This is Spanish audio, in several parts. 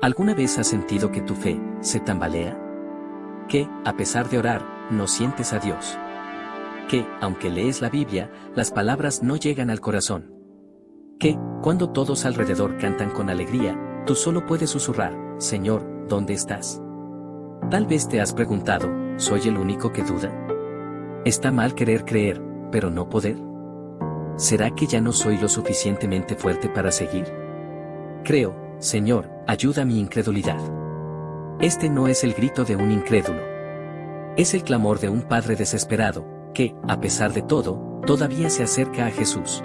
¿Alguna vez has sentido que tu fe se tambalea? Que, a pesar de orar, no sientes a Dios. Que, aunque lees la Biblia, las palabras no llegan al corazón. Que, cuando todos alrededor cantan con alegría, tú solo puedes susurrar, Señor, ¿dónde estás? Tal vez te has preguntado, ¿soy el único que duda? ¿Está mal querer creer, pero no poder? ¿Será que ya no soy lo suficientemente fuerte para seguir? Creo, Señor, ayuda a mi incredulidad. Este no es el grito de un incrédulo. Es el clamor de un padre desesperado, que, a pesar de todo, todavía se acerca a Jesús.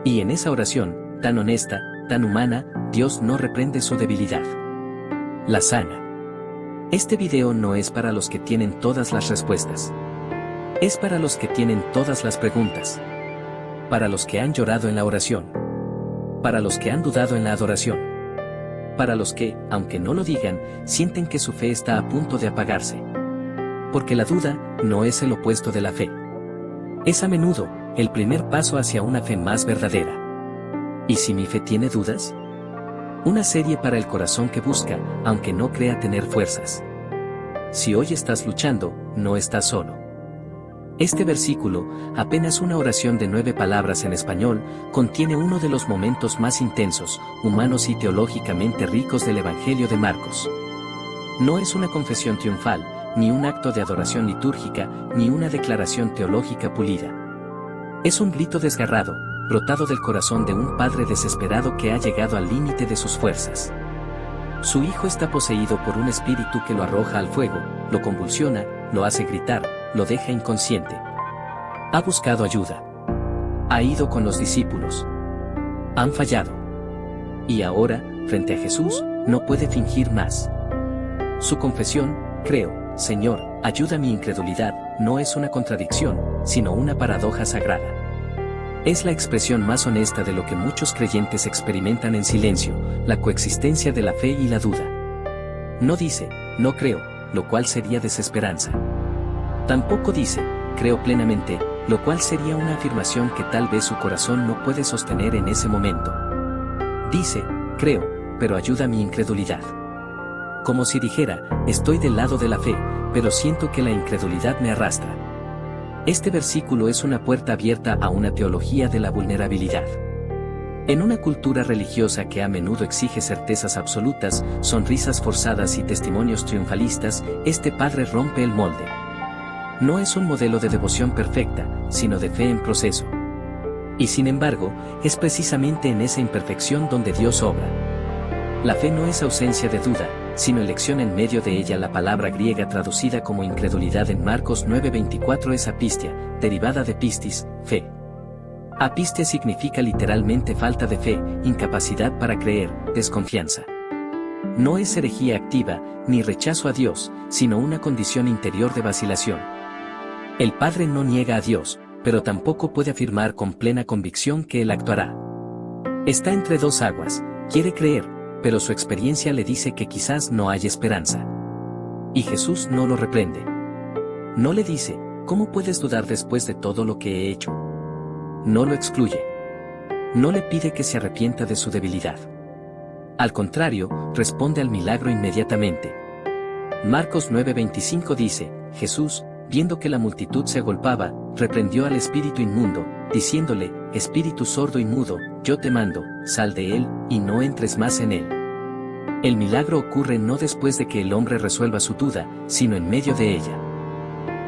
Y en esa oración, tan honesta, tan humana, Dios no reprende su debilidad. La sana. Este video no es para los que tienen todas las respuestas. Es para los que tienen todas las preguntas. Para los que han llorado en la oración. Para los que han dudado en la adoración. Para los que, aunque no lo digan, sienten que su fe está a punto de apagarse. Porque la duda no es el opuesto de la fe. Es a menudo el primer paso hacia una fe más verdadera. ¿Y si mi fe tiene dudas? Una serie para el corazón que busca, aunque no crea tener fuerzas. Si hoy estás luchando, no estás solo. Este versículo, apenas una oración de 9 palabras en español, contiene uno de los momentos más intensos, humanos y teológicamente ricos del Evangelio de Marcos. No es una confesión triunfal, ni un acto de adoración litúrgica, ni una declaración teológica pulida. Es un grito desgarrado, brotado del corazón de un padre desesperado que ha llegado al límite de sus fuerzas. Su hijo está poseído por un espíritu que lo arroja al fuego, lo convulsiona, lo hace gritar, lo deja inconsciente. Ha buscado ayuda. Ha ido con los discípulos. Han fallado. Y ahora, frente a Jesús, no puede fingir más. Su confesión, creo, Señor, ayuda a mi incredulidad, no es una contradicción, sino una paradoja sagrada. Es la expresión más honesta de lo que muchos creyentes experimentan en silencio, la coexistencia de la fe y la duda. No dice, no creo, lo cual sería desesperanza. Tampoco dice, creo plenamente, lo cual sería una afirmación que tal vez su corazón no puede sostener en ese momento. Dice, creo, pero ayuda a mi incredulidad. Como si dijera, estoy del lado de la fe, pero siento que la incredulidad me arrastra. Este versículo es una puerta abierta a una teología de la vulnerabilidad. En una cultura religiosa que a menudo exige certezas absolutas, sonrisas forzadas y testimonios triunfalistas, este padre rompe el molde. No es un modelo de devoción perfecta, sino de fe en proceso. Y sin embargo, es precisamente en esa imperfección donde Dios obra. La fe no es ausencia de duda, sino elección en medio de ella. La palabra griega traducida como incredulidad en Marcos 9:24 es apistia, derivada de pistis, fe. Apistia significa literalmente falta de fe, incapacidad para creer, desconfianza. No es herejía activa, ni rechazo a Dios, sino una condición interior de vacilación. El Padre no niega a Dios, pero tampoco puede afirmar con plena convicción que Él actuará. Está entre dos aguas, quiere creer, pero su experiencia le dice que quizás no hay esperanza. Y Jesús no lo reprende. No le dice, ¿cómo puedes dudar después de todo lo que he hecho? No lo excluye. No le pide que se arrepienta de su debilidad. Al contrario, responde al milagro inmediatamente. Marcos 9:25 dice, Jesús, viendo que la multitud se agolpaba, reprendió al espíritu inmundo, diciéndole, espíritu sordo y mudo, yo te mando, sal de él, y no entres más en él. El milagro ocurre no después de que el hombre resuelva su duda, sino en medio de ella.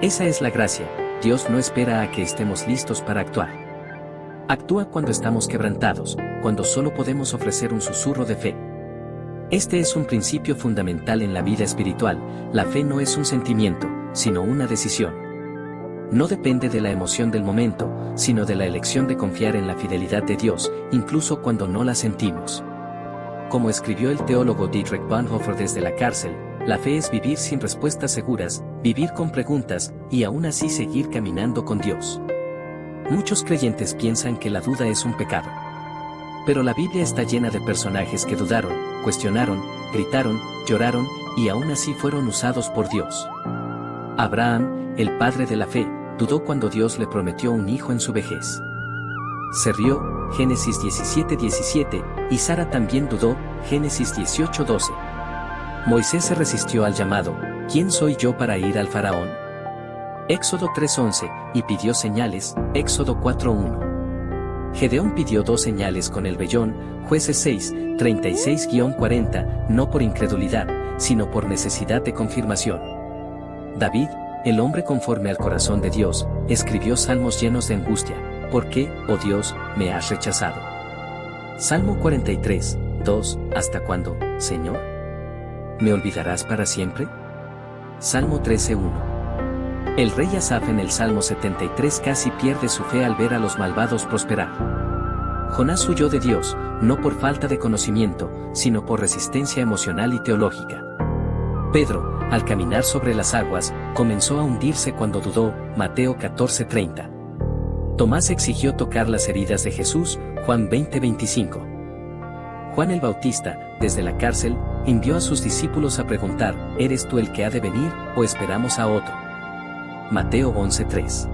Esa es la gracia, Dios no espera a que estemos listos para actuar. Actúa cuando estamos quebrantados, cuando solo podemos ofrecer un susurro de fe. Este es un principio fundamental en la vida espiritual, la fe no es un sentimiento, sino una decisión. No depende de la emoción del momento, sino de la elección de confiar en la fidelidad de Dios, incluso cuando no la sentimos. Como escribió el teólogo Dietrich Bonhoeffer desde la cárcel, la fe es vivir sin respuestas seguras, vivir con preguntas, y aún así seguir caminando con Dios. Muchos creyentes piensan que la duda es un pecado. Pero la Biblia está llena de personajes que dudaron, cuestionaron, gritaron, lloraron, y aún así fueron usados por Dios. Abraham, el padre de la fe, dudó cuando Dios le prometió un hijo en su vejez. Se rió, Génesis 17:17, y Sara también dudó, Génesis 18:12. Moisés se resistió al llamado, ¿quién soy yo para ir al faraón? Éxodo 3:11, y pidió señales, Éxodo 4:1. Gedeón pidió 2 señales con el vellón, Jueces 6, 36-40, no por incredulidad, sino por necesidad de confirmación. David, el hombre conforme al corazón de Dios, escribió salmos llenos de angustia, ¿por qué, oh Dios, me has rechazado? Salmo 43, 2, ¿hasta cuándo, Señor? ¿Me olvidarás para siempre? Salmo 13:1. El rey Asaf en el Salmo 73 casi pierde su fe al ver a los malvados prosperar. Jonás huyó de Dios, no por falta de conocimiento, sino por resistencia emocional y teológica. Pedro, al caminar sobre las aguas, comenzó a hundirse cuando dudó, Mateo 14:30. Tomás exigió tocar las heridas de Jesús, Juan 20:25. Juan el Bautista, desde la cárcel, envió a sus discípulos a preguntar, ¿eres tú el que ha de venir, o esperamos a otro? Mateo 11:3.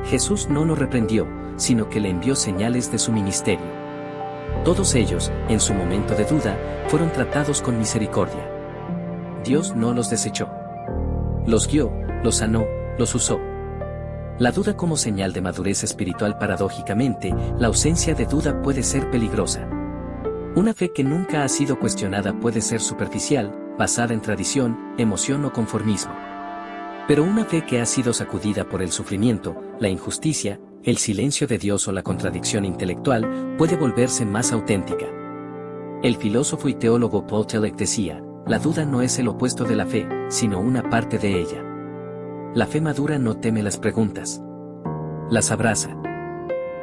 Jesús no lo reprendió, sino que le envió señales de su ministerio. Todos ellos, en su momento de duda, fueron tratados con misericordia. Dios no los desechó. Los guió, los sanó, los usó. La duda como señal de madurez espiritual. Paradójicamente, la ausencia de duda puede ser peligrosa. Una fe que nunca ha sido cuestionada puede ser superficial, basada en tradición, emoción o conformismo. Pero una fe que ha sido sacudida por el sufrimiento, la injusticia, el silencio de Dios o la contradicción intelectual, puede volverse más auténtica. El filósofo y teólogo Paul Tillich decía, la duda no es el opuesto de la fe, sino una parte de ella. La fe madura no teme las preguntas. Las abraza.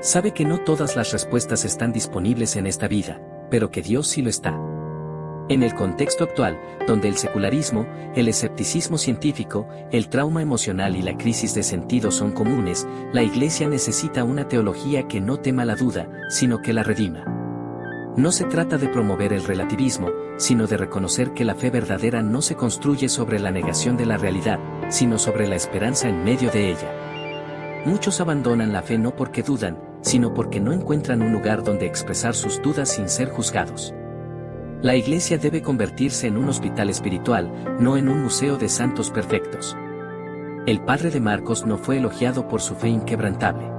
Sabe que no todas las respuestas están disponibles en esta vida, pero que Dios sí lo está. En el contexto actual, donde el secularismo, el escepticismo científico, el trauma emocional y la crisis de sentido son comunes, la Iglesia necesita una teología que no tema la duda, sino que la redima. No se trata de promover el relativismo, sino de reconocer que la fe verdadera no se construye sobre la negación de la realidad, sino sobre la esperanza en medio de ella. Muchos abandonan la fe no porque dudan, sino porque no encuentran un lugar donde expresar sus dudas sin ser juzgados. La Iglesia debe convertirse en un hospital espiritual, no en un museo de santos perfectos. El padre de Marcos no fue elogiado por su fe inquebrantable.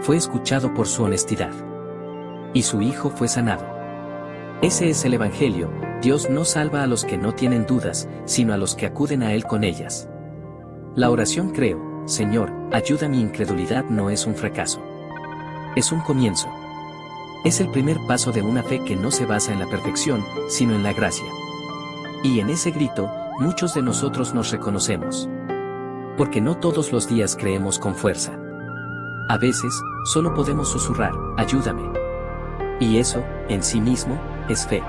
Fue escuchado por su honestidad. Y su hijo fue sanado. Ese es el Evangelio. Dios no salva a los que no tienen dudas, sino a los que acuden a Él con ellas. La oración creo, Señor, ayuda mi incredulidad no es un fracaso. Es un comienzo. Es el primer paso de una fe que no se basa en la perfección, sino en la gracia. Y en ese grito, muchos de nosotros nos reconocemos. Porque no todos los días creemos con fuerza. A veces, solo podemos susurrar, ayúdame. Y eso, en sí mismo, es fe.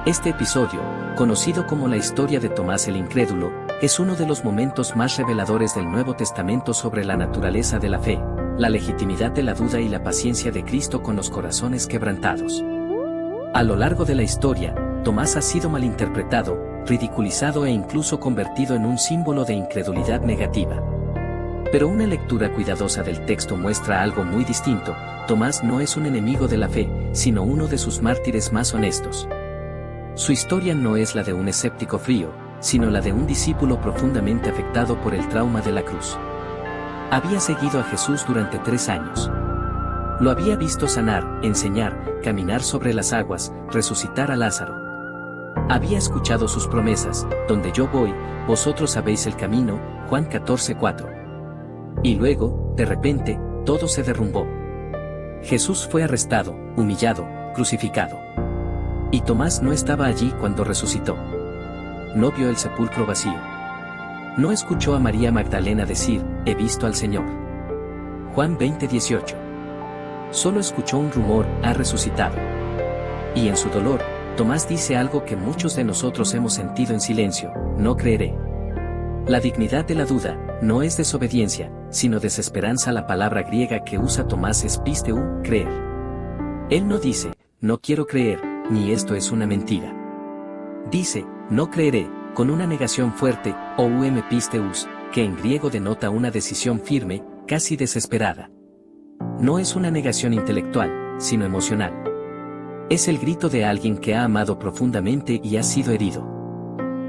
Este episodio, conocido como la historia de Tomás el Incrédulo, es uno de los momentos más reveladores del Nuevo Testamento sobre la naturaleza de la fe, la legitimidad de la duda y la paciencia de Cristo con los corazones quebrantados. A lo largo de la historia, Tomás ha sido malinterpretado, ridiculizado e incluso convertido en un símbolo de incredulidad negativa. Pero una lectura cuidadosa del texto muestra algo muy distinto. Tomás no es un enemigo de la fe, sino uno de sus mártires más honestos. Su historia no es la de un escéptico frío, sino la de un discípulo profundamente afectado por el trauma de la cruz. Había seguido a Jesús durante 3 años. Lo había visto sanar, enseñar, caminar sobre las aguas, resucitar a Lázaro. Había escuchado sus promesas, donde yo voy, vosotros sabéis el camino, Juan 14:4. Y luego, de repente, todo se derrumbó. Jesús fue arrestado, humillado, crucificado. Y Tomás no estaba allí cuando resucitó. No vio el sepulcro vacío. No escuchó a María Magdalena decir, he visto al Señor. Juan 20:18. Solo escuchó un rumor, ha resucitado. Y en su dolor, Tomás dice algo que muchos de nosotros hemos sentido en silencio, no creeré. La dignidad de la duda, no es desobediencia, sino desesperanza. La palabra griega que usa Tomás es pisteu, creer. Él no dice, no quiero creer, ni esto es una mentira. Dice, no creeré, con una negación fuerte, o pisteus, que en griego denota una decisión firme, casi desesperada. No es una negación intelectual, sino emocional. Es el grito de alguien que ha amado profundamente y ha sido herido.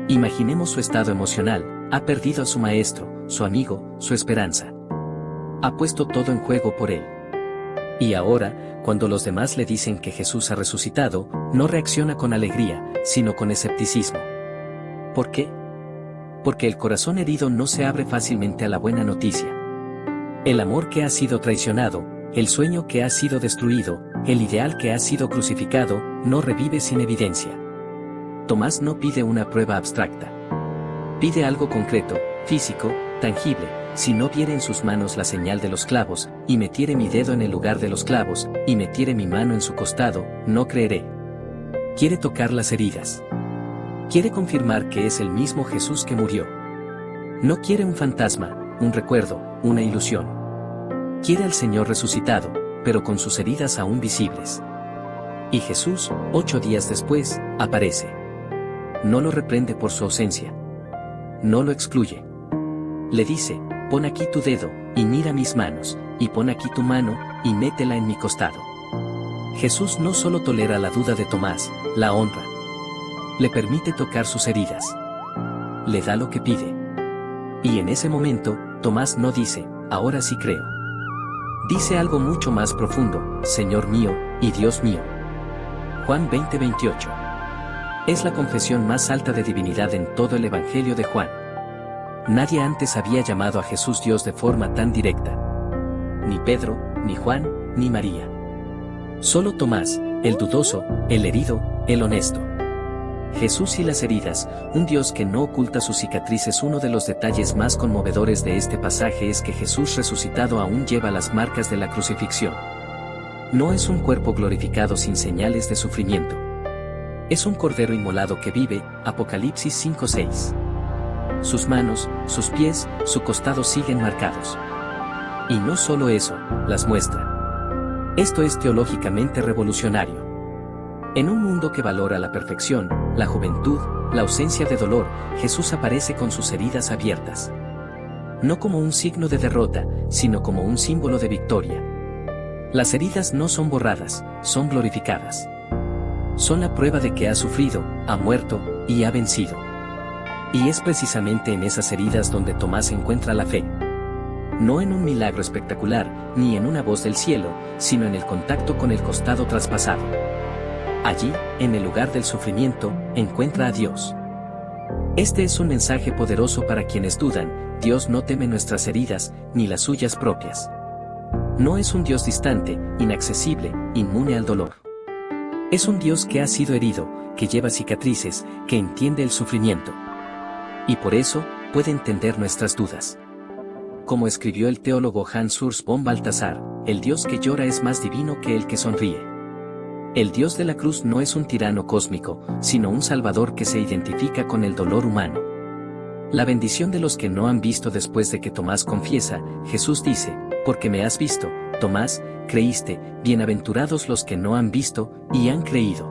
Imaginemos su estado emocional: ha perdido a su maestro, su amigo, su esperanza. Ha puesto todo en juego por él. Y ahora, cuando los demás le dicen que Jesús ha resucitado, no reacciona con alegría, sino con escepticismo. ¿Por qué? Porque el corazón herido no se abre fácilmente a la buena noticia. El amor que ha sido traicionado, el sueño que ha sido destruido, el ideal que ha sido crucificado, no revive sin evidencia. Tomás no pide una prueba abstracta. Pide algo concreto, físico, tangible: si no viere en sus manos la señal de los clavos, y metiere mi dedo en el lugar de los clavos, y metiere mi mano en su costado, no creeré. Quiere tocar las heridas. Quiere confirmar que es el mismo Jesús que murió. No quiere un fantasma, un recuerdo, una ilusión. Quiere al Señor resucitado, pero con sus heridas aún visibles. Y Jesús, 8 días después, aparece. No lo reprende por su ausencia. No lo excluye. Le dice: pon aquí tu dedo, y mira mis manos, y pon aquí tu mano, y métela en mi costado. Jesús no solo tolera la duda de Tomás, la honra. Le permite tocar sus heridas. Le da lo que pide. Y en ese momento, Tomás no dice: ahora sí creo. Dice algo mucho más profundo: Señor mío, y Dios mío. Juan 20:28. Es la confesión más alta de divinidad en todo el Evangelio de Juan. Nadie antes había llamado a Jesús Dios de forma tan directa. Ni Pedro, ni Juan, ni María. Solo Tomás, el dudoso, el herido, el honesto. Jesús y las heridas, un Dios que no oculta sus cicatrices. Uno de los detalles más conmovedores de este pasaje es que Jesús resucitado aún lleva las marcas de la crucifixión. No es un cuerpo glorificado sin señales de sufrimiento. Es un cordero inmolado que vive, Apocalipsis 5:6. Sus manos, sus pies, su costado siguen marcados. Y no solo eso, las muestra. Esto es teológicamente revolucionario. En un mundo que valora la perfección, la juventud, la ausencia de dolor, Jesús aparece con sus heridas abiertas. No como un signo de derrota, sino como un símbolo de victoria. Las heridas no son borradas, son glorificadas. Son la prueba de que ha sufrido, ha muerto, y ha vencido. Y es precisamente en esas heridas donde Tomás encuentra la fe. No en un milagro espectacular, ni en una voz del cielo, sino en el contacto con el costado traspasado. Allí, en el lugar del sufrimiento, encuentra a Dios. Este es un mensaje poderoso para quienes dudan: Dios no teme nuestras heridas, ni las suyas propias. No es un Dios distante, inaccesible, inmune al dolor. Es un Dios que ha sido herido, que lleva cicatrices, que entiende el sufrimiento. Y por eso, puede entender nuestras dudas. Como escribió el teólogo Hans Urs von Balthasar, el Dios que llora es más divino que el que sonríe. El Dios de la cruz no es un tirano cósmico, sino un Salvador que se identifica con el dolor humano. La bendición de los que no han visto. Después de que Tomás confiesa, Jesús dice: porque me has visto, Tomás, creíste. Bienaventurados los que no han visto, y han creído.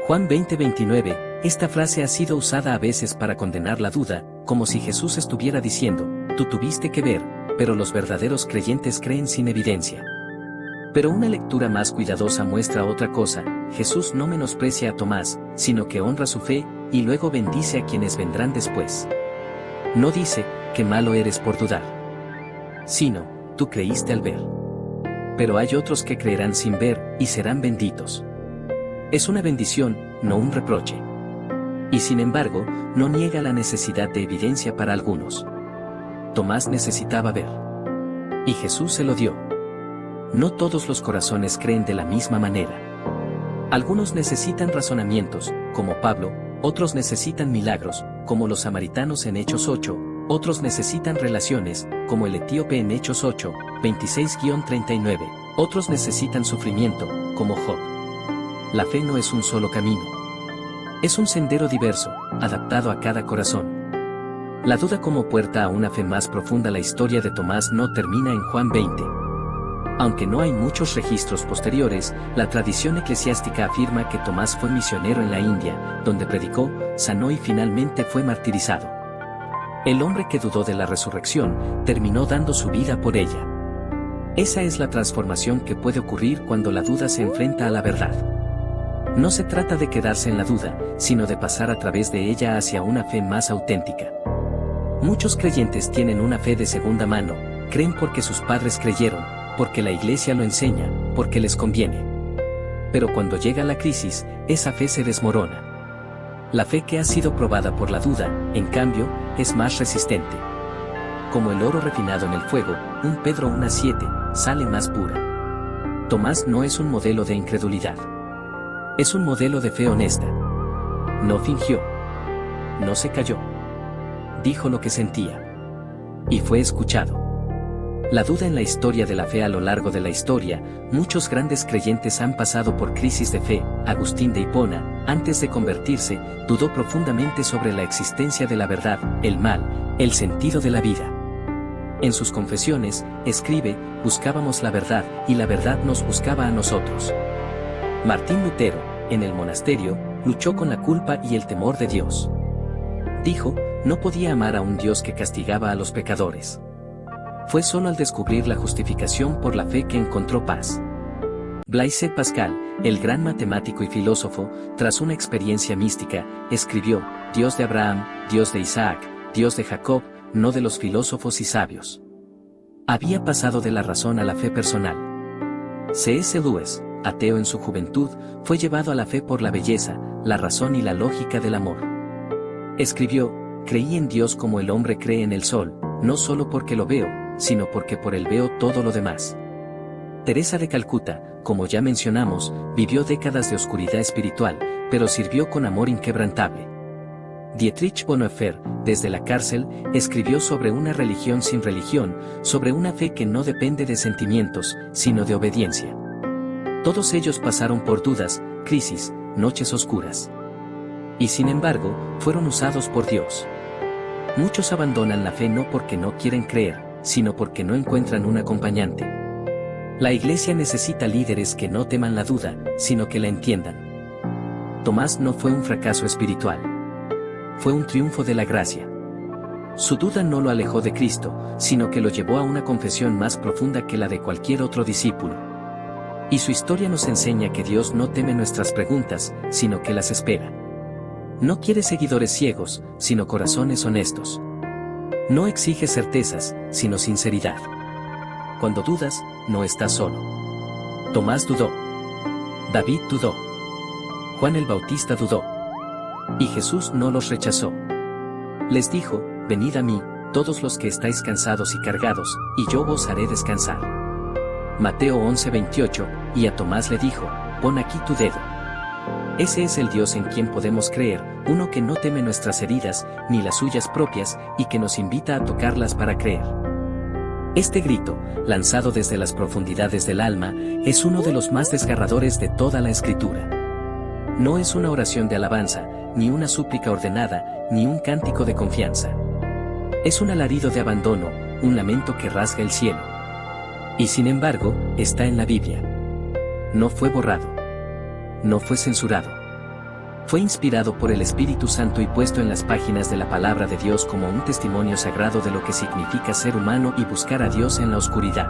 Juan 20:29. Esta frase ha sido usada a veces para condenar la duda, como si Jesús estuviera diciendo: tú tuviste que ver, pero los verdaderos creyentes creen sin evidencia. Pero una lectura más cuidadosa muestra otra cosa: Jesús no menosprecia a Tomás, sino que honra su fe, y luego bendice a quienes vendrán después. No dice: qué malo eres por dudar. Sino: tú creíste al ver. Pero hay otros que creerán sin ver, y serán benditos. Es una bendición, no un reproche. Y sin embargo, no niega la necesidad de evidencia para algunos. Tomás necesitaba ver. Y Jesús se lo dio. No todos los corazones creen de la misma manera. Algunos necesitan razonamientos, como Pablo; otros necesitan milagros, como los samaritanos en Hechos 8; otros necesitan relaciones, como el etíope en Hechos 8, 26-39; otros necesitan sufrimiento, como Job. La fe no es un solo camino. Es un sendero diverso, adaptado a cada corazón. La duda como puerta a una fe más profunda. La historia de Tomás no termina en Juan 20. Aunque no hay muchos registros posteriores, la tradición eclesiástica afirma que Tomás fue misionero en la India, donde predicó, sanó y finalmente fue martirizado. El hombre que dudó de la resurrección, terminó dando su vida por ella. Esa es la transformación que puede ocurrir cuando la duda se enfrenta a la verdad. No se trata de quedarse en la duda, sino de pasar a través de ella hacia una fe más auténtica. Muchos creyentes tienen una fe de segunda mano, creen porque sus padres creyeron, porque la iglesia lo enseña, porque les conviene. Pero cuando llega la crisis, esa fe se desmorona. La fe que ha sido probada por la duda, en cambio, es más resistente. Como el oro refinado en el fuego, 1 Pedro 1:7, sale más pura. Tomás no es un modelo de incredulidad. Es un modelo de fe honesta. No fingió. No se cayó. Dijo lo que sentía. Y fue escuchado. La duda en la historia de la fe. A lo largo de la historia, muchos grandes creyentes han pasado por crisis de fe. Agustín de Hipona, antes de convertirse, dudó profundamente sobre la existencia de la verdad, el mal, el sentido de la vida. En sus confesiones, escribe, buscábamos la verdad, y la verdad nos buscaba a nosotros. Martín Lutero, en el monasterio, luchó con la culpa y el temor de Dios. Dijo, no podía amar a un Dios que castigaba a los pecadores. Fue solo al descubrir la justificación por la fe que encontró paz. Blaise Pascal, el gran matemático y filósofo, tras una experiencia mística, escribió, Dios de Abraham, Dios de Isaac, Dios de Jacob, no de los filósofos y sabios. Había pasado de la razón a la fe personal. C.S. Lewis, ateo en su juventud, fue llevado a la fe por la belleza, la razón y la lógica del amor. Escribió, creí en Dios como el hombre cree en el sol, no solo porque lo veo, sino porque por él veo todo lo demás. Teresa de Calcuta, como ya mencionamos, vivió décadas de oscuridad espiritual, pero sirvió con amor inquebrantable. Dietrich Bonhoeffer, desde la cárcel, escribió sobre una religión sin religión, sobre una fe que no depende de sentimientos, sino de obediencia. Todos ellos pasaron por dudas, crisis, noches oscuras. Y sin embargo, fueron usados por Dios. Muchos abandonan la fe no porque no quieren creer, sino porque no encuentran un acompañante. La iglesia necesita líderes que no teman la duda, sino que la entiendan. Tomás no fue un fracaso espiritual. Fue un triunfo de la gracia. Su duda no lo alejó de Cristo, sino que lo llevó a una confesión más profunda que la de cualquier otro discípulo. Y su historia nos enseña que Dios no teme nuestras preguntas, sino que las espera. No quiere seguidores ciegos, sino corazones honestos. No exige certezas, sino sinceridad. Cuando dudas, no estás solo. Tomás dudó. David dudó. Juan el Bautista dudó. Y Jesús no los rechazó. Les dijo, venid a mí, todos los que estáis cansados y cargados, y yo os haré descansar. Mateo 11:28, y a Tomás le dijo, pon aquí tu dedo. Ese es el Dios en quien podemos creer, uno que no teme nuestras heridas, ni las suyas propias, y que nos invita a tocarlas para creer. Este grito, lanzado desde las profundidades del alma, es uno de los más desgarradores de toda la Escritura. No es una oración de alabanza, ni una súplica ordenada, ni un cántico de confianza. Es un alarido de abandono, un lamento que rasga el cielo. Y sin embargo, está en la Biblia. No fue borrado. No fue censurado. Fue inspirado por el Espíritu Santo y puesto en las páginas de la palabra de Dios como un testimonio sagrado de lo que significa ser humano y buscar a Dios en la oscuridad.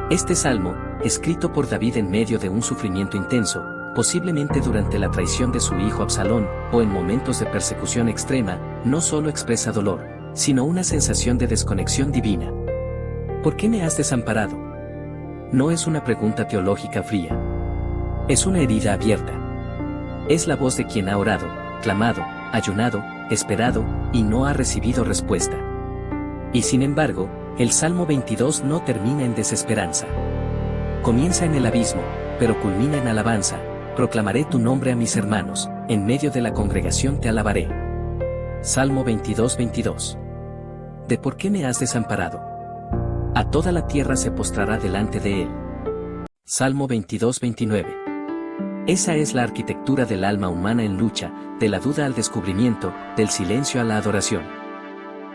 Este salmo, escrito por David en medio de un sufrimiento intenso, posiblemente durante la traición de su hijo Absalón, o en momentos de persecución extrema, no solo expresa dolor, sino una sensación de desconexión divina. ¿Por qué me has desamparado? No es una pregunta teológica fría. Es una herida abierta. Es la voz de quien ha orado, clamado, ayunado, esperado, y no ha recibido respuesta. Y sin embargo, el Salmo 22 no termina en desesperanza. Comienza en el abismo, pero culmina en alabanza. Proclamaré tu nombre a mis hermanos, en medio de la congregación te alabaré. Salmo 22:22. ¿De por qué me has desamparado? A toda la tierra se postrará delante de él. Salmo 22:29. Esa es la arquitectura del alma humana en lucha, de la duda al descubrimiento, del silencio a la adoración.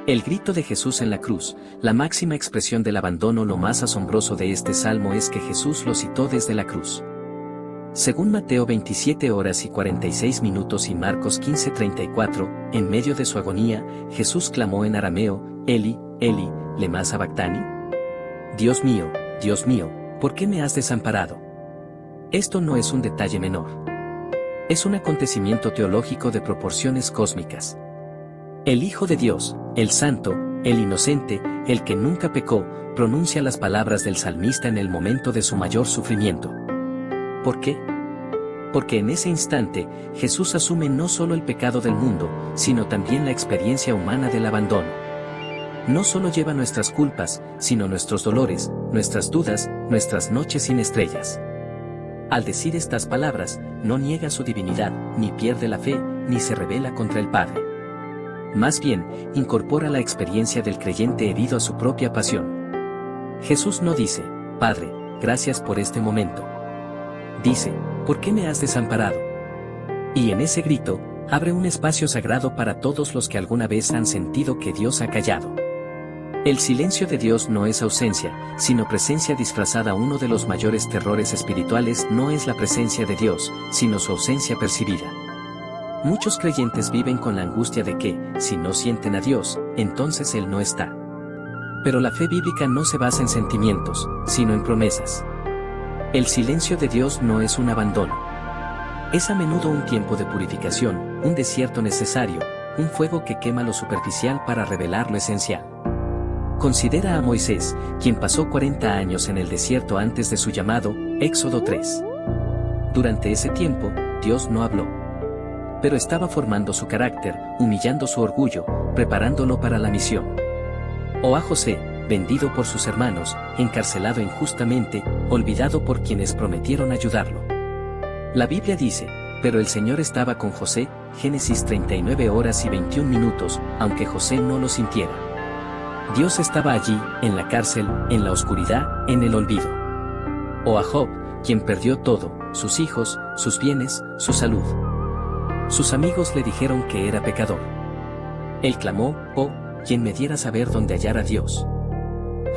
El grito de Jesús en la cruz, la máxima expresión del abandono. Lo más asombroso de este salmo es que Jesús lo citó desde la cruz. Según Mateo 27:46 y Marcos 15:34, en medio de su agonía, Jesús clamó en arameo, Eli, Eli, lema sabactani. Dios mío, ¿por qué me has desamparado? Esto no es un detalle menor. Es un acontecimiento teológico de proporciones cósmicas. El Hijo de Dios, el Santo, el Inocente, el que nunca pecó, pronuncia las palabras del salmista en el momento de su mayor sufrimiento. ¿Por qué? Porque en ese instante, Jesús asume no solo el pecado del mundo, sino también la experiencia humana del abandono. No solo lleva nuestras culpas, sino nuestros dolores, nuestras dudas, nuestras noches sin estrellas. Al decir estas palabras, no niega su divinidad, ni pierde la fe, ni se rebela contra el Padre. Más bien, incorpora la experiencia del creyente herido a su propia pasión. Jesús no dice, Padre, gracias por este momento. Dice, ¿por qué me has desamparado? Y en ese grito, abre un espacio sagrado para todos los que alguna vez han sentido que Dios ha callado. El silencio de Dios no es ausencia, sino presencia disfrazada. Uno de los mayores terrores espirituales no es la presencia de Dios, sino su ausencia percibida. Muchos creyentes viven con la angustia de que, si no sienten a Dios, entonces Él no está. Pero la fe bíblica no se basa en sentimientos, sino en promesas. El silencio de Dios no es un abandono. Es a menudo un tiempo de purificación, un desierto necesario, un fuego que quema lo superficial para revelar lo esencial. Considera a Moisés, quien pasó 40 años en el desierto antes de su llamado, Éxodo 3. Durante ese tiempo, Dios no habló. Pero estaba formando su carácter, humillando su orgullo, preparándolo para la misión. O a José, vendido por sus hermanos, encarcelado injustamente, olvidado por quienes prometieron ayudarlo. La Biblia dice, pero el Señor estaba con José, Génesis 39 horas y 21 minutos, aunque José no lo sintiera. Dios estaba allí, en la cárcel, en la oscuridad, en el olvido. O a Job, quien perdió todo, sus hijos, sus bienes, su salud. Sus amigos le dijeron que era pecador. Él clamó, oh, quien me diera saber dónde hallar a Dios.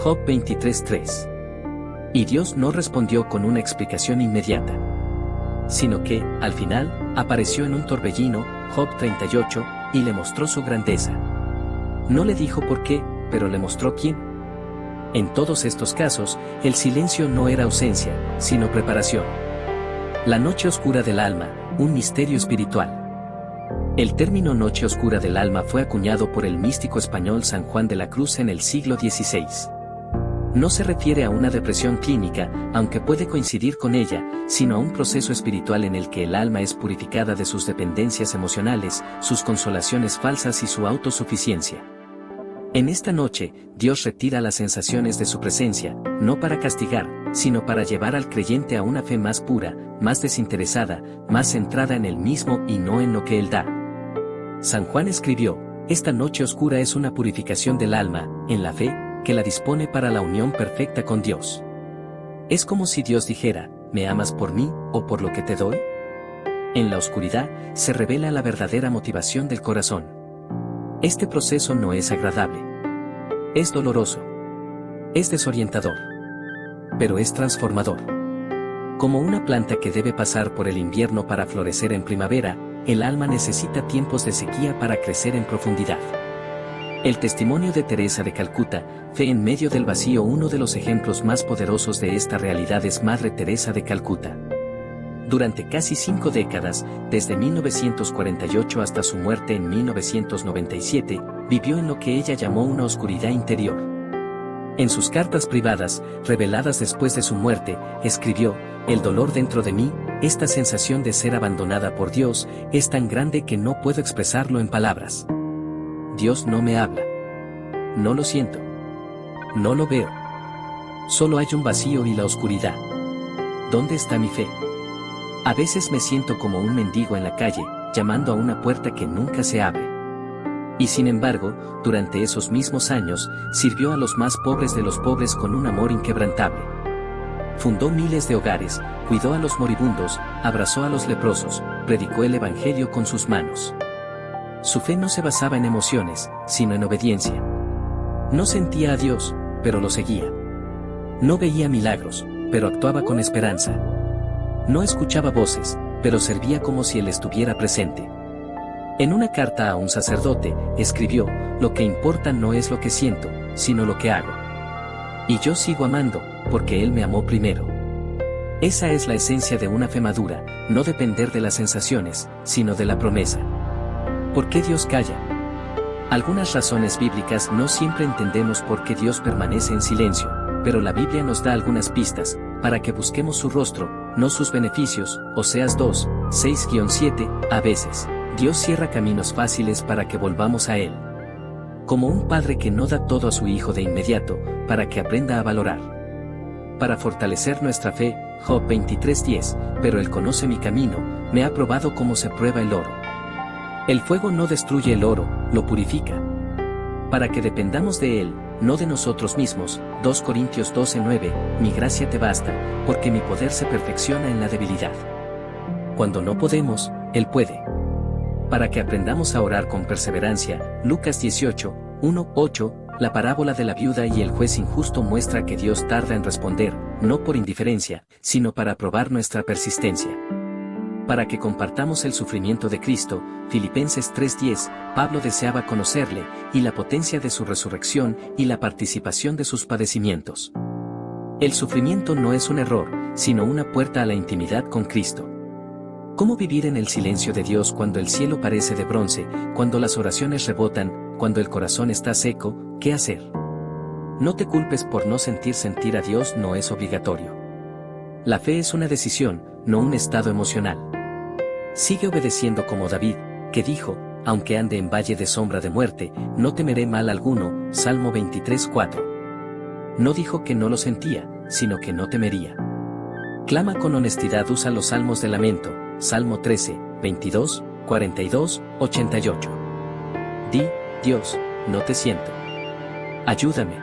Job 23:3. Y Dios no respondió con una explicación inmediata, sino que, al final, apareció en un torbellino, Job 38, y le mostró su grandeza. No le dijo por qué, pero le mostró quién. En todos estos casos, el silencio no era ausencia, sino preparación. La noche oscura del alma, un misterio espiritual. El término noche oscura del alma fue acuñado por el místico español San Juan de la Cruz en el siglo XVI. No se refiere a una depresión clínica, aunque puede coincidir con ella, sino a un proceso espiritual en el que el alma es purificada de sus dependencias emocionales, sus consolaciones falsas y su autosuficiencia. En esta noche, Dios retira las sensaciones de su presencia, no para castigar, sino para llevar al creyente a una fe más pura, más desinteresada, más centrada en él mismo y no en lo que él da. San Juan escribió, esta noche oscura es una purificación del alma, en la fe, que la dispone para la unión perfecta con Dios. Es como si Dios dijera, ¿me amas por mí, o por lo que te doy? En la oscuridad, se revela la verdadera motivación del corazón. Este proceso no es agradable. Es doloroso. Es desorientador. Pero es transformador. Como una planta que debe pasar por el invierno para florecer en primavera, el alma necesita tiempos de sequía para crecer en profundidad. El testimonio de Teresa de Calcuta, fe en medio del vacío. Uno de los ejemplos más poderosos de esta realidad es Madre Teresa de Calcuta. Durante casi 5 décadas, desde 1948 hasta su muerte en 1997, vivió en lo que ella llamó una oscuridad interior. En sus cartas privadas, reveladas después de su muerte, escribió, el dolor dentro de mí, esta sensación de ser abandonada por Dios, es tan grande que no puedo expresarlo en palabras. Dios no me habla. No lo siento. No lo veo. Solo hay un vacío y la oscuridad. ¿Dónde está mi fe? A veces me siento como un mendigo en la calle, llamando a una puerta que nunca se abre. Y sin embargo, durante esos mismos años, sirvió a los más pobres de los pobres con un amor inquebrantable. Fundó miles de hogares, cuidó a los moribundos, abrazó a los leprosos, predicó el evangelio con sus manos. Su fe no se basaba en emociones, sino en obediencia. No sentía a Dios, pero lo seguía. No veía milagros, pero actuaba con esperanza. No escuchaba voces, pero servía como si Él estuviera presente. En una carta a un sacerdote, escribió, lo que importa no es lo que siento, sino lo que hago. Y yo sigo amando, porque Él me amó primero. Esa es la esencia de una fe madura, no depender de las sensaciones, sino de la promesa. ¿Por qué Dios calla? Algunas razones bíblicas no siempre entendemos por qué Dios permanece en silencio, pero la Biblia nos da algunas pistas, para que busquemos su rostro, no sus beneficios. Oseas 2, 6-7, a veces, Dios cierra caminos fáciles para que volvamos a Él. Como un padre que no da todo a su hijo de inmediato, para que aprenda a valorar. Para fortalecer nuestra fe, Job 23:10, pero Él conoce mi camino, me ha probado como se prueba el oro. El fuego no destruye el oro, lo purifica. Para que dependamos de Él, no de nosotros mismos, 2 Corintios 12:9, mi gracia te basta, porque mi poder se perfecciona en la debilidad. Cuando no podemos, Él puede. Para que aprendamos a orar con perseverancia, Lucas 18:1-8, la parábola de la viuda y el juez injusto muestra que Dios tarda en responder, no por indiferencia, sino para probar nuestra persistencia. Para que compartamos el sufrimiento de Cristo, Filipenses 3:10, Pablo deseaba conocerle, y la potencia de su resurrección, y la participación de sus padecimientos. El sufrimiento no es un error, sino una puerta a la intimidad con Cristo. ¿Cómo vivir en el silencio de Dios cuando el cielo parece de bronce, cuando las oraciones rebotan, cuando el corazón está seco? ¿Qué hacer? No te culpes por no sentir a Dios, no es obligatorio. La fe es una decisión, no un estado emocional. Sigue obedeciendo como David, que dijo, aunque ande en valle de sombra de muerte, no temeré mal alguno, Salmo 23:4. No dijo que no lo sentía, sino que no temería. Clama con honestidad, usa los salmos de lamento, Salmo 13, 22, 42, 88. Di, Dios, no te siento. Ayúdame.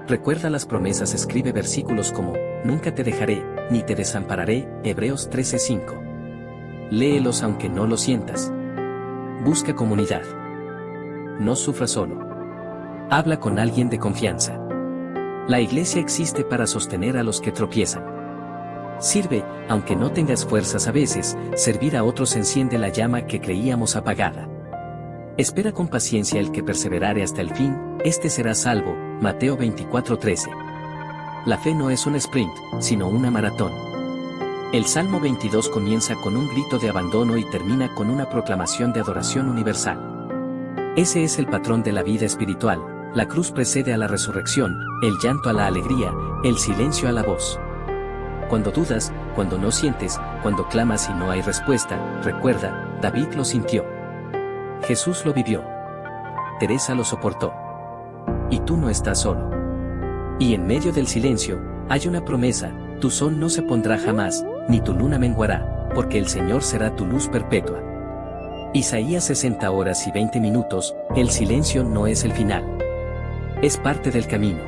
Recuerda las promesas, escribe versículos como, nunca te dejaré, ni te desampararé, Hebreos 13:5. Léelos aunque no lo sientas. Busca comunidad. No sufras solo. Habla con alguien de confianza. La iglesia existe para sostener a los que tropiezan. Sirve, aunque no tengas fuerzas a veces, servir a otros enciende la llama que creíamos apagada. Espera con paciencia el que perseverare hasta el fin, este será salvo, Mateo 24:13. La fe no es un sprint, sino una maratón. El Salmo 22 comienza con un grito de abandono y termina con una proclamación de adoración universal. Ese es el patrón de la vida espiritual, la cruz precede a la resurrección, el llanto a la alegría, el silencio a la voz. Cuando dudas, cuando no sientes, cuando clamas y no hay respuesta, recuerda, David lo sintió. Jesús lo vivió. Teresa lo soportó. Y tú no estás solo. Y en medio del silencio, hay una promesa, tu sol no se pondrá jamás, ni tu luna menguará, porque el Señor será tu luz perpetua. Isaías 60 horas y 20 minutos, el silencio no es el final. Es parte del camino.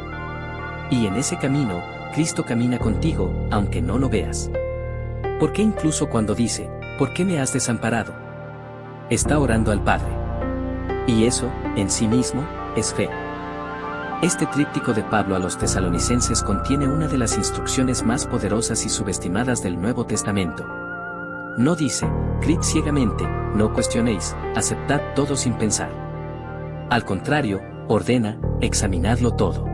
Y en ese camino, Cristo camina contigo, aunque no lo veas. ¿Por qué incluso cuando dice, ¿por qué me has desamparado? Está orando al Padre. Y eso, en sí mismo, es fe. Este tríptico de Pablo a los tesalonicenses contiene una de las instrucciones más poderosas y subestimadas del Nuevo Testamento. No dice, creed ciegamente, no cuestionéis, aceptad todo sin pensar. Al contrario, ordena, examinadlo todo.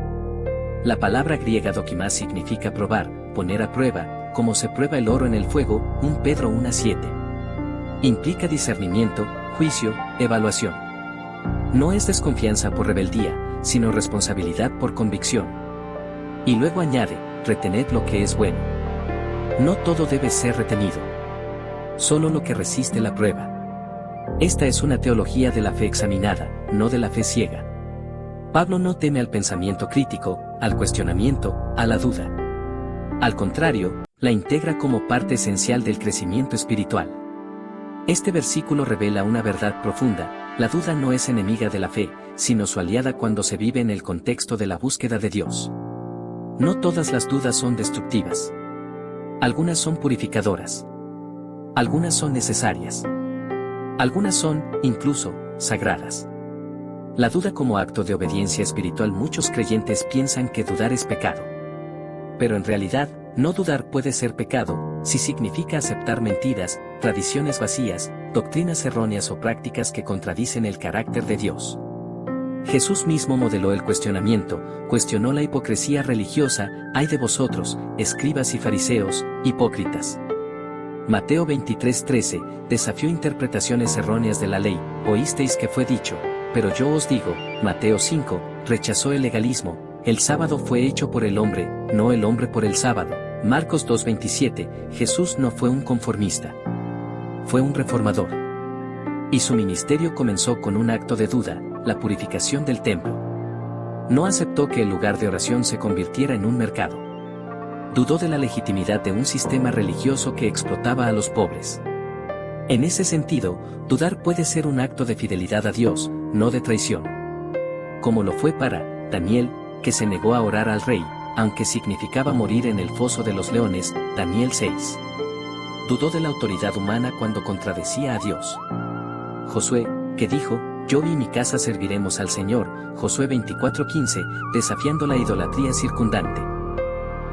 La palabra griega dokimás significa probar, poner a prueba, como se prueba el oro en el fuego, 1 Pedro 1:7. Implica discernimiento, juicio, evaluación. No es desconfianza por rebeldía, sino responsabilidad por convicción. Y luego añade, retened lo que es bueno. No todo debe ser retenido. Solo lo que resiste la prueba. Esta es una teología de la fe examinada, no de la fe ciega. Pablo no teme al pensamiento crítico, al cuestionamiento, a la duda. Al contrario, la integra como parte esencial del crecimiento espiritual. Este versículo revela una verdad profunda, la duda no es enemiga de la fe, sino su aliada cuando se vive en el contexto de la búsqueda de Dios. No todas las dudas son destructivas. Algunas son purificadoras. Algunas son necesarias. Algunas son, incluso, sagradas. La duda como acto de obediencia espiritual. Muchos creyentes piensan que dudar es pecado. Pero en realidad, no dudar puede ser pecado, si significa aceptar mentiras, tradiciones vacías, doctrinas erróneas o prácticas que contradicen el carácter de Dios. Jesús mismo modeló el cuestionamiento, cuestionó la hipocresía religiosa, ay de vosotros, escribas y fariseos, Hipócritas. Mateo 23:13, desafió interpretaciones erróneas de la ley, oísteis que fue dicho, pero yo os digo. Mateo 5, rechazó el legalismo, el sábado fue hecho por el hombre, no el hombre por el sábado. Marcos 2:27, Jesús no fue un conformista. Fue un reformador. Y su ministerio comenzó con un acto de duda, la purificación del templo. No aceptó que el lugar de oración se convirtiera en un mercado. Dudó de la legitimidad de un sistema religioso que explotaba a los pobres. En ese sentido, dudar puede ser un acto de fidelidad a Dios, no de traición. Como lo fue para Daniel, que se negó a orar al rey, aunque significaba morir en el foso de los leones, Daniel 6. Dudó de la autoridad humana cuando contradecía a Dios. Josué, que dijo, yo y mi casa serviremos al Señor, Josué 24:15, desafiando la idolatría circundante.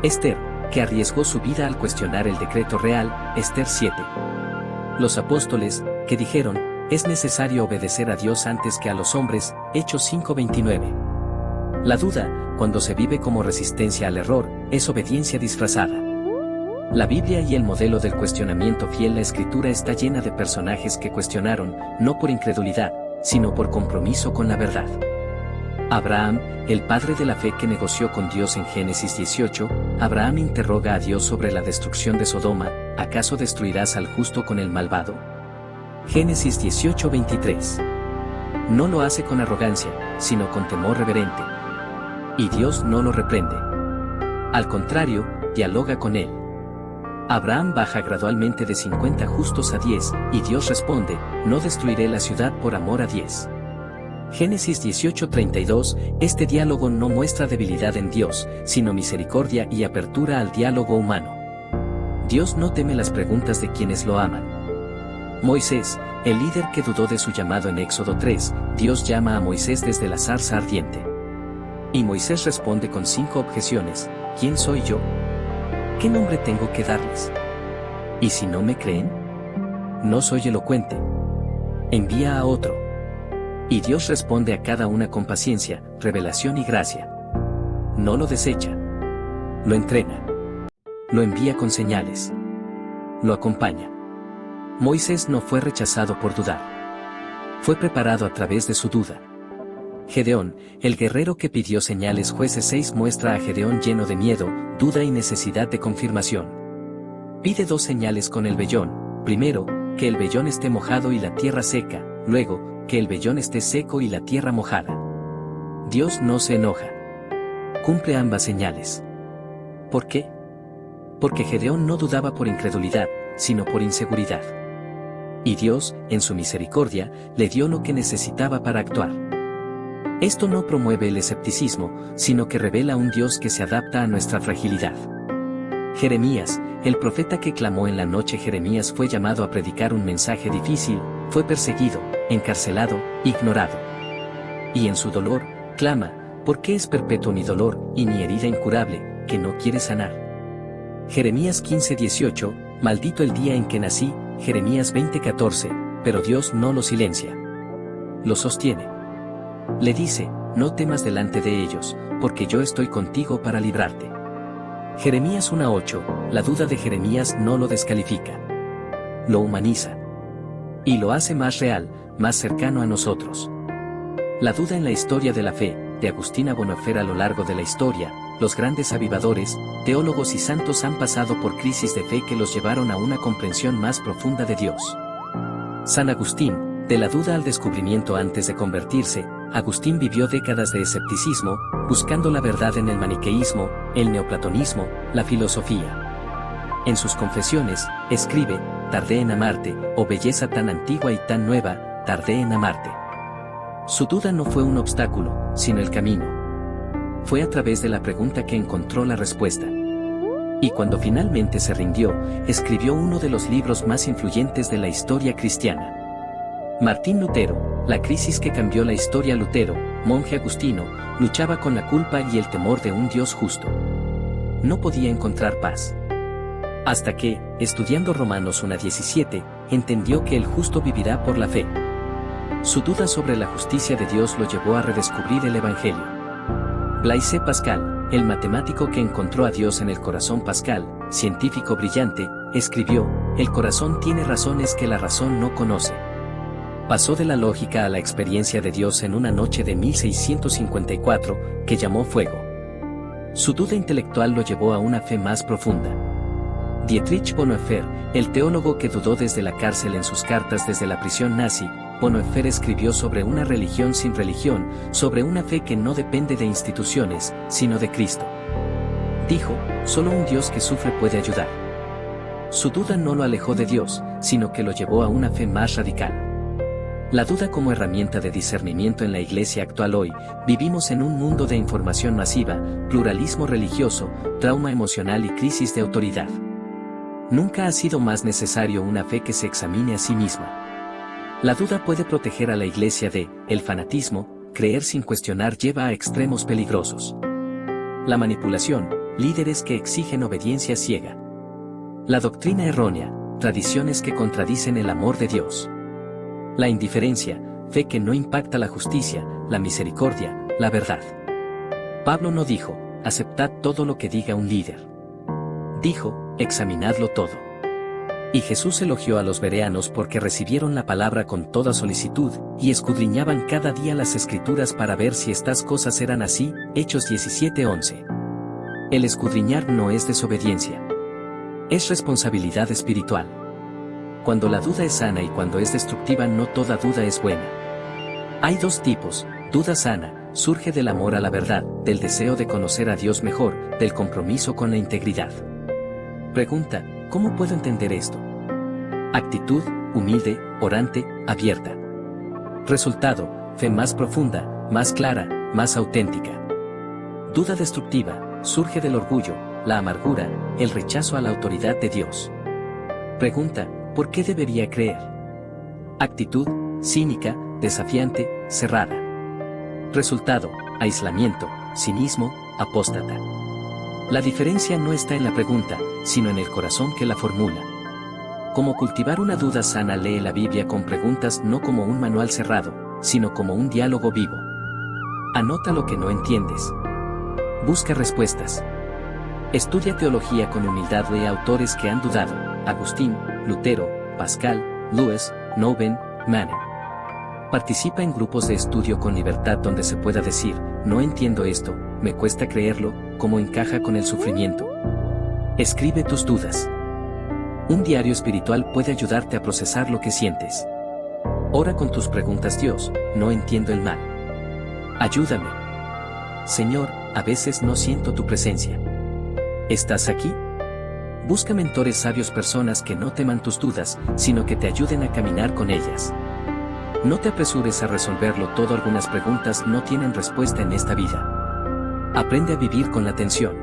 Esther, que arriesgó su vida al cuestionar el decreto real, Esther 7. Los apóstoles, que dijeron, es necesario obedecer a Dios antes que a los hombres, Hechos 5:29. La duda, cuando se vive como resistencia al error, es obediencia disfrazada. La Biblia y el modelo del cuestionamiento fiel. La Escritura está llena de personajes que cuestionaron, no por incredulidad, sino por compromiso con la verdad. Abraham, el padre de la fe que negoció con Dios en Génesis 18, Abraham interroga a Dios sobre la destrucción de Sodoma, ¿acaso destruirás al justo con el malvado? Génesis 18:23. No lo hace con arrogancia, sino con temor reverente. Y Dios no lo reprende. Al contrario, dialoga con él. Abraham baja gradualmente de 50 justos a 10, y Dios responde, no destruiré la ciudad por amor a 10. Génesis 18:32, este diálogo no muestra debilidad en Dios, sino misericordia y apertura al diálogo humano. Dios no teme las preguntas de quienes lo aman. Moisés, el líder que dudó de su llamado en Éxodo 3, Dios llama a Moisés desde la zarza ardiente. Y Moisés responde con 5 objeciones, ¿quién soy yo? ¿Qué nombre tengo que darles? ¿Y si no me creen? No soy elocuente. Envía a otro. Y Dios responde a cada una con paciencia, revelación y gracia. No lo desecha. Lo entrena. Lo envía con señales. Lo acompaña. Moisés no fue rechazado por dudar. Fue preparado a través de su duda. Gedeón, el guerrero que pidió señales. Jueces 6 muestra a Gedeón lleno de miedo, duda y necesidad de confirmación. Pide 2 señales con el vellón, primero, que el vellón esté mojado y la tierra seca, luego, que el vellón esté seco y la tierra mojada. Dios no se enoja. Cumple ambas señales. ¿Por qué? Porque Gedeón no dudaba por incredulidad, sino por inseguridad. Y Dios, en su misericordia, le dio lo que necesitaba para actuar. Esto no promueve el escepticismo, sino que revela un Dios que se adapta a nuestra fragilidad. Jeremías, el profeta que clamó en la noche. Jeremías fue llamado a predicar un mensaje difícil, fue perseguido, encarcelado, ignorado. Y en su dolor, clama, ¿por qué es perpetuo mi dolor, y mi herida incurable, que no quiere sanar? Jeremías 15:18, maldito el día en que nací. Jeremías 20:14, pero Dios no lo silencia. Lo sostiene. Le dice, no temas delante de ellos, porque yo estoy contigo para librarte. Jeremías 1:8, la duda de Jeremías no lo descalifica. Lo humaniza. Y lo hace más real, más cercano a nosotros. La duda en la historia de la fe, de Agustín Bonhoeffer. A lo largo de la historia, los grandes avivadores, teólogos y santos han pasado por crisis de fe que los llevaron a una comprensión más profunda de Dios. San Agustín, de la duda al descubrimiento. Antes de convertirse, Agustín vivió décadas de escepticismo, buscando la verdad en el maniqueísmo, el neoplatonismo, la filosofía. En sus confesiones, escribe, tardé en amarte, oh belleza tan antigua y tan nueva, tardé en amarte. Su duda no fue un obstáculo, sino el camino. Fue a través de la pregunta que encontró la respuesta. Y cuando finalmente se rindió, escribió uno de los libros más influyentes de la historia cristiana. Martín Lutero, la crisis que cambió la historia. Lutero, monje agustino, luchaba con la culpa y el temor de un Dios justo. No podía encontrar paz. Hasta que, estudiando Romanos 1:17, entendió que el justo vivirá por la fe. Su duda sobre la justicia de Dios lo llevó a redescubrir el Evangelio. Blaise Pascal, el matemático que encontró a Dios en el corazón Pascal, científico brillante, escribió, el corazón tiene razones que la razón no conoce. Pasó de la lógica a la experiencia de Dios en una noche de 1654, que llamó fuego. Su duda intelectual lo llevó a una fe más profunda. Dietrich Bonhoeffer, el teólogo que dudó desde la cárcel en sus cartas desde la prisión nazi, Bonhoeffer escribió sobre una religión sin religión, sobre una fe que no depende de instituciones, sino de Cristo. Dijo, solo un Dios que sufre puede ayudar. Su duda no lo alejó de Dios, sino que lo llevó a una fe más radical. La duda como herramienta de discernimiento en la iglesia actual hoy, vivimos en un mundo de información masiva, pluralismo religioso, trauma emocional y crisis de autoridad. Nunca ha sido más necesario una fe que se examine a sí misma. La duda puede proteger a la iglesia de el fanatismo, creer sin cuestionar lleva a extremos peligrosos. La manipulación, líderes que exigen obediencia ciega. La doctrina errónea, tradiciones que contradicen el amor de Dios. La indiferencia, fe que no impacta la justicia, la misericordia, la verdad. Pablo no dijo, aceptad todo lo que diga un líder. Dijo, examinadlo todo. Y Jesús elogió a los bereanos porque recibieron la palabra con toda solicitud, y escudriñaban cada día las escrituras para ver si estas cosas eran así, Hechos 17:11. El escudriñar no es desobediencia. Es responsabilidad espiritual. Cuando la duda es sana y cuando es destructiva no toda duda es buena. Hay dos tipos, duda sana, surge del amor a la verdad, del deseo de conocer a Dios mejor, del compromiso con la integridad. Pregunta, ¿cómo puedo entender esto? Actitud, humilde, orante, abierta. Resultado, fe más profunda, más clara, más auténtica. Duda destructiva, surge del orgullo, la amargura, el rechazo a la autoridad de Dios. Pregunta, ¿por qué debería creer? Actitud, cínica, desafiante, cerrada. Resultado, aislamiento, cinismo, apóstata. La diferencia no está en la pregunta, sino en el corazón que la formula. Como cultivar una duda sana, lee la Biblia con preguntas no como un manual cerrado, sino como un diálogo vivo. Anota lo que no entiendes. Busca respuestas. Estudia teología con humildad, lee autores que han dudado, Agustín, Lutero, Pascal, Lewis, Nouwen, Manning. Participa en grupos de estudio con libertad donde se pueda decir, no entiendo esto, me cuesta creerlo, cómo encaja con el sufrimiento. Escribe tus dudas. Un diario espiritual puede ayudarte a procesar lo que sientes. Ora con tus preguntas, Dios, no entiendo el mal. Ayúdame. Señor, a veces no siento tu presencia. ¿Estás aquí? Busca mentores sabios, personas que no teman tus dudas, sino que te ayuden a caminar con ellas. No te apresures a resolverlo todo, algunas preguntas no tienen respuesta en esta vida. Aprende a vivir con la tensión.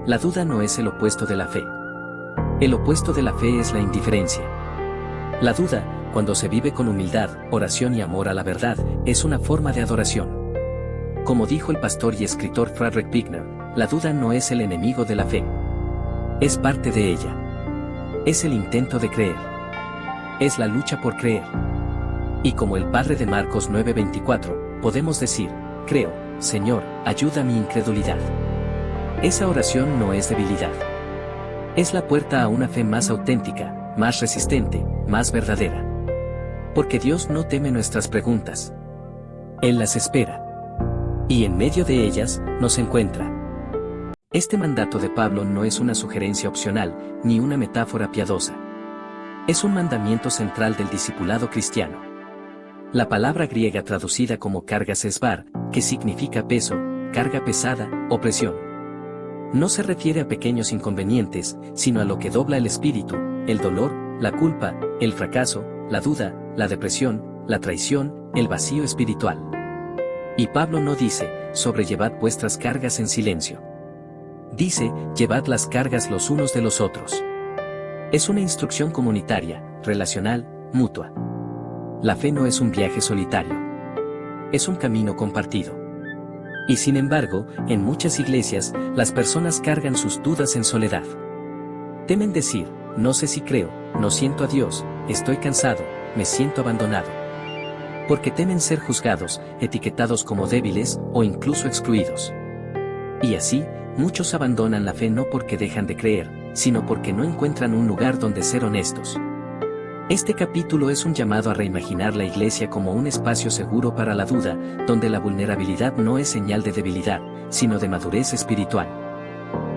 La duda no es el opuesto de la fe. El opuesto de la fe es la indiferencia. La duda, cuando se vive con humildad, oración y amor a la verdad, es una forma de adoración. Como dijo el pastor y escritor Frederick Buechner, la duda no es el enemigo de la fe. Es parte de ella. Es el intento de creer. Es la lucha por creer. Y como el padre de Marcos 9:24, podemos decir, creo, Señor, ayuda a mi incredulidad. Esa oración no es debilidad. Es la puerta a una fe más auténtica, más resistente, más verdadera. Porque Dios no teme nuestras preguntas. Él las espera. Y en medio de ellas, nos encuentra. Este mandato de Pablo no es una sugerencia opcional, ni una metáfora piadosa. Es un mandamiento central del discipulado cristiano. La palabra griega traducida como cargas es bar, que significa peso, carga pesada, o presión. No se refiere a pequeños inconvenientes, sino a lo que dobla el espíritu, el dolor, la culpa, el fracaso, la duda, la depresión, la traición, el vacío espiritual. Y Pablo no dice, sobrellevad vuestras cargas en silencio. Dice, llevad las cargas los unos de los otros. Es una instrucción comunitaria, relacional, mutua. La fe no es un viaje solitario. Es un camino compartido. Y sin embargo, en muchas iglesias, las personas cargan sus dudas en soledad. Temen decir, no sé si creo, no siento a Dios, estoy cansado, me siento abandonado. Porque temen ser juzgados, etiquetados como débiles, o incluso excluidos. Y así, muchos abandonan la fe no porque dejan de creer, sino porque no encuentran un lugar donde ser honestos. Este capítulo es un llamado a reimaginar la iglesia como un espacio seguro para la duda, donde la vulnerabilidad no es señal de debilidad, sino de madurez espiritual.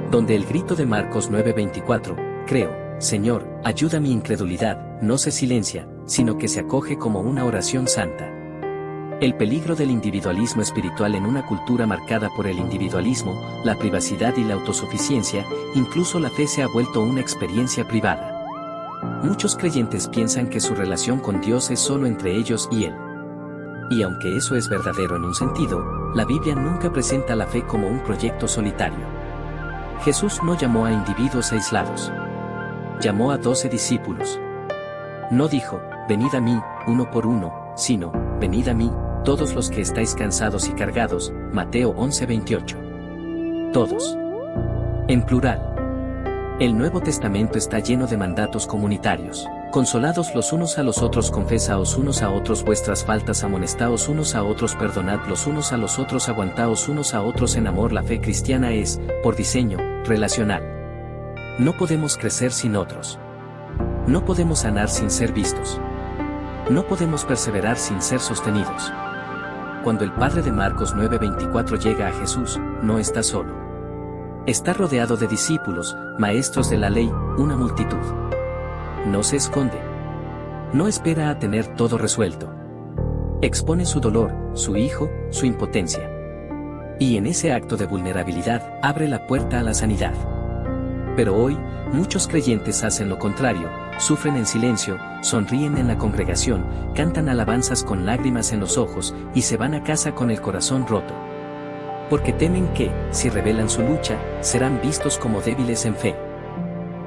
Donde el grito de Marcos 9:24, creo, Señor, ayuda mi incredulidad, no se silencia, sino que se acoge como una oración santa. El peligro del individualismo espiritual en una cultura marcada por el individualismo, la privacidad y la autosuficiencia, incluso la fe se ha vuelto una experiencia privada. Muchos creyentes piensan que su relación con Dios es solo entre ellos y Él. Y aunque eso es verdadero en un sentido, la Biblia nunca presenta la fe como un proyecto solitario. Jesús no llamó a individuos aislados. Llamó a 12 discípulos. No dijo, venid a mí, uno por uno, sino, venid a mí, todos los que estáis cansados y cargados, Mateo 11:28. Todos. En plural. El Nuevo Testamento está lleno de mandatos comunitarios. Consolados los unos a los otros, confesaos unos a otros vuestras faltas, amonestaos unos a otros, perdonad los unos a los otros, aguantaos unos a otros en amor. La fe cristiana es, por diseño, relacional. No podemos crecer sin otros. No podemos sanar sin ser vistos. No podemos perseverar sin ser sostenidos. Cuando el padre de Marcos 9:24 llega a Jesús, no está solo. Está rodeado de discípulos, maestros de la ley, una multitud. No se esconde. No espera a tener todo resuelto. Expone su dolor, su hijo, su impotencia. Y en ese acto de vulnerabilidad, abre la puerta a la sanidad. Pero hoy, muchos creyentes hacen lo contrario, sufren en silencio, sonríen en la congregación, cantan alabanzas con lágrimas en los ojos, y se van a casa con el corazón roto. Porque temen que, si revelan su lucha, serán vistos como débiles en fe.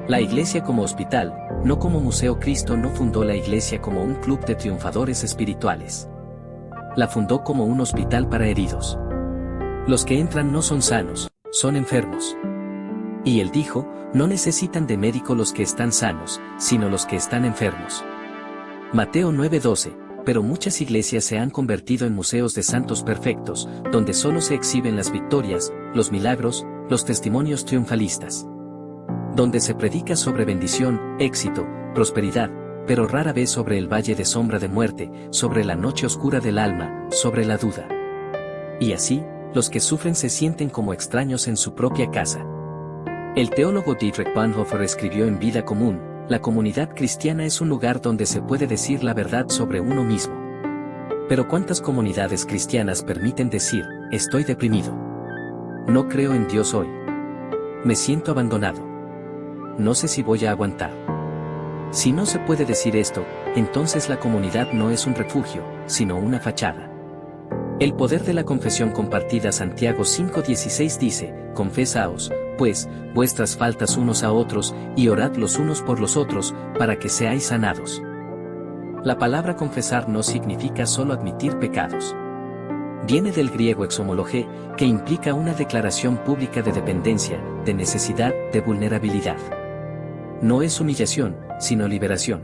La iglesia como hospital, no como museo. Cristo no fundó la iglesia como un club de triunfadores espirituales. La fundó como un hospital para heridos. Los que entran no son sanos, son enfermos. Y él dijo, no necesitan de médico los que están sanos, sino los que están enfermos. Mateo 9:12. Pero muchas iglesias se han convertido en museos de santos perfectos, donde solo se exhiben las victorias, los milagros, los testimonios triunfalistas. Donde se predica sobre bendición, éxito, prosperidad, pero rara vez sobre el valle de sombra de muerte, sobre la noche oscura del alma, sobre la duda. Y así, los que sufren se sienten como extraños en su propia casa. El teólogo Dietrich Bonhoeffer escribió en Vida Común, la comunidad cristiana es un lugar donde se puede decir la verdad sobre uno mismo. Pero ¿cuántas comunidades cristianas permiten decir, estoy deprimido? No creo en Dios hoy. Me siento abandonado. No sé si voy a aguantar. Si no se puede decir esto, entonces la comunidad no es un refugio, sino una fachada. El poder de la confesión compartida. Santiago 5:16 dice, confesaos, pues, vuestras faltas unos a otros, y orad los unos por los otros, para que seáis sanados. La palabra confesar no significa solo admitir pecados. Viene del griego exomologé, que implica una declaración pública de dependencia, de necesidad, de vulnerabilidad. No es humillación, sino liberación.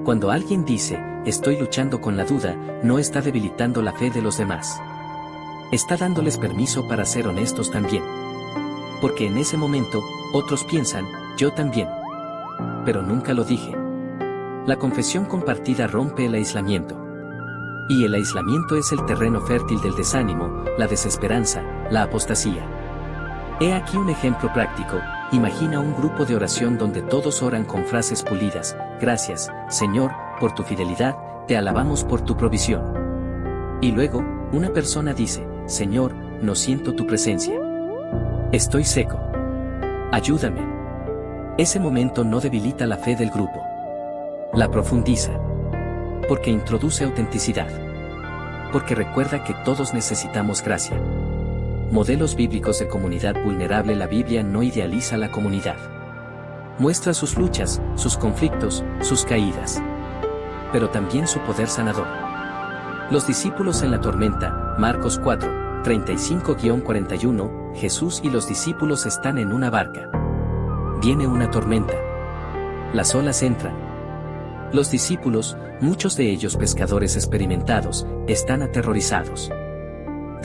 Cuando alguien dice, estoy luchando con la duda, no está debilitando la fe de los demás. Está dándoles permiso para ser honestos también. Porque en ese momento, otros piensan, yo también. Pero nunca lo dije. La confesión compartida rompe el aislamiento. Y el aislamiento es el terreno fértil del desánimo, la desesperanza, la apostasía. He aquí un ejemplo práctico. Imagina un grupo de oración donde todos oran con frases pulidas, gracias, Señor, por tu fidelidad, te alabamos por tu provisión. Y luego, una persona dice, Señor, no siento tu presencia. Estoy seco. Ayúdame. Ese momento no debilita la fe del grupo. La profundiza. Porque introduce autenticidad. Porque recuerda que todos necesitamos gracia. Modelos bíblicos de comunidad vulnerable. La Biblia no idealiza la comunidad. Muestra sus luchas, sus conflictos, sus caídas. Pero también su poder sanador. Los discípulos en la tormenta, Marcos 4:35-41, Jesús y los discípulos están en una barca. Viene una tormenta. Las olas entran. Los discípulos, muchos de ellos pescadores experimentados, están aterrorizados.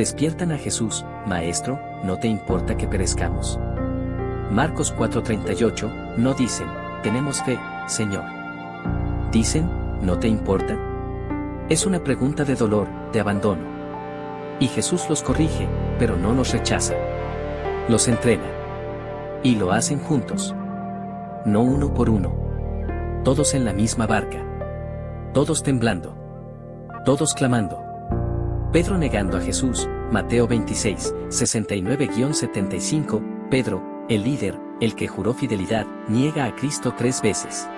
Despiertan a Jesús: Maestro, ¿no te importa que perezcamos? Marcos 4:38, no dicen, tenemos fe, Señor. Dicen, ¿no te importa? Es una pregunta de dolor, de abandono. Y Jesús los corrige, pero no los rechaza. Los entrena. Y lo hacen juntos. No uno por uno. Todos en la misma barca. Todos temblando. Todos clamando. Pedro negando a Jesús, Mateo 26, 69-75, Pedro, el líder, el que juró fidelidad, niega a Cristo 3 veces.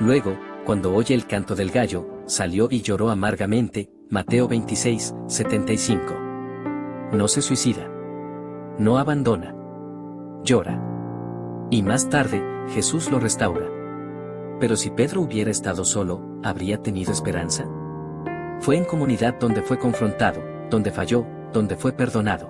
Luego, cuando oye el canto del gallo, salió y lloró amargamente, Mateo 26, 75. No se suicida. No abandona. Llora. Y más tarde, Jesús lo restaura. Pero si Pedro hubiera estado solo, ¿habría tenido esperanza? Fue en comunidad donde fue confrontado, donde falló, donde fue perdonado.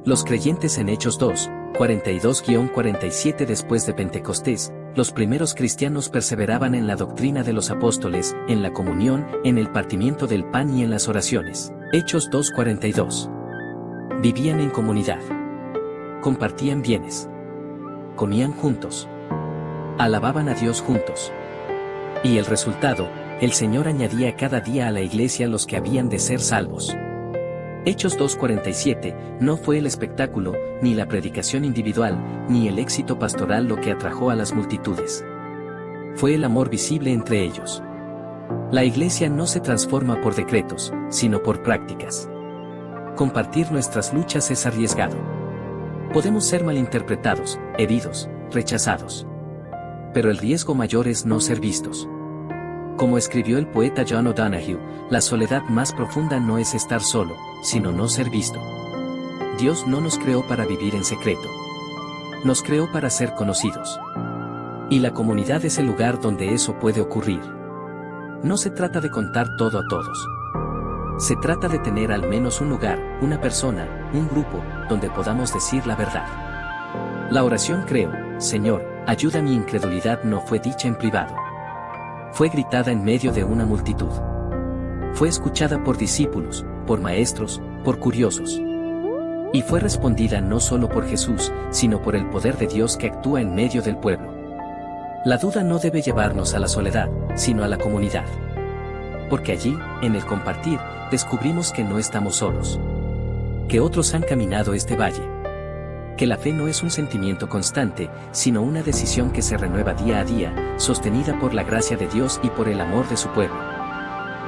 Los creyentes en Hechos 2, 42-47 después de Pentecostés, los primeros cristianos perseveraban en la doctrina de los apóstoles, en la comunión, en el partimiento del pan y en las oraciones. Hechos 2:42. Vivían en comunidad. Compartían bienes. Comían juntos. Alababan a Dios juntos. Y el resultado, el Señor añadía cada día a la iglesia los que habían de ser salvos. Hechos 2:47, no fue el espectáculo, ni la predicación individual, ni el éxito pastoral lo que atrajo a las multitudes. Fue el amor visible entre ellos. La iglesia no se transforma por decretos, sino por prácticas. Compartir nuestras luchas es arriesgado. Podemos ser malinterpretados, heridos, rechazados. Pero el riesgo mayor es no ser vistos. Como escribió el poeta John O'Donohue, la soledad más profunda no es estar solo, sino no ser visto. Dios no nos creó para vivir en secreto. Nos creó para ser conocidos. Y la comunidad es el lugar donde eso puede ocurrir. No se trata de contar todo a todos. Se trata de tener al menos un lugar, una persona, un grupo, donde podamos decir la verdad. La oración creo, Señor, ayuda a mi incredulidad no fue dicha en privado. Fue gritada en medio de una multitud. Fue escuchada por discípulos, por maestros, por curiosos. Y fue respondida no solo por Jesús, sino por el poder de Dios que actúa en medio del pueblo. La duda no debe llevarnos a la soledad, sino a la comunidad. Porque allí, en el compartir, descubrimos que no estamos solos. Que otros han caminado este valle. Que la fe no es un sentimiento constante, sino una decisión que se renueva día a día, sostenida por la gracia de Dios y por el amor de su pueblo.